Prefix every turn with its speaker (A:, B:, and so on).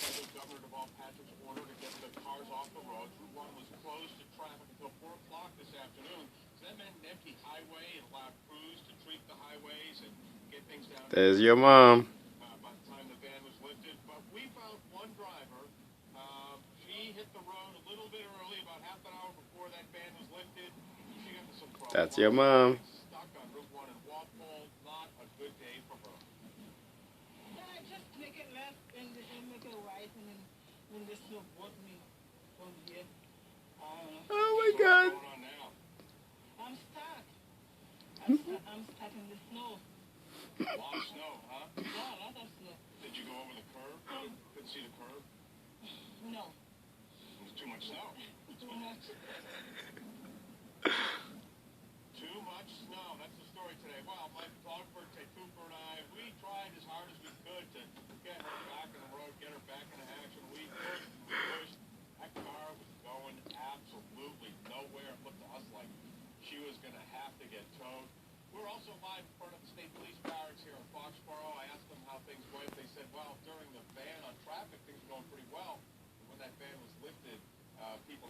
A: Federal Governor Deval Patrick's order to get the cars off the roads. Route 1 was closed to traffic until 4 o'clock this afternoon. So that meant an empty highway and allowed crews to treat the highways and get things down.
B: There's your mom.
A: By the time the ban was lifted. But we found one driver. She hit the road a little bit early, about half an hour before that ban was lifted. She got into some trouble.
B: That's your mom.
A: Stuck on Route 1 in Walpole. Not a good day for her.
C: Just make it left and make it right, and then when the snow brought me from here.
B: Oh my God.
A: What's going on now?
C: I'm stuck. I'm stuck in the snow.
A: A lot of snow, huh?
C: Yeah, a lot of snow.
A: Did you go over the curb? Couldn't see the curb?
C: No,
A: There's too much snow.
C: too much.
A: Too much snow. That's the story today. Well, my photographer, Ted Cooper, and I, we tried as hard as we could to get her back on the road, get her back into action. We pushed. That car was going absolutely nowhere. It looked to us like she was going to have to get towed. We're also live in front of the state police barracks here in Foxborough. I asked them how things went. They said, well, during the ban on traffic, things were going pretty well. When that ban was lifted, people hit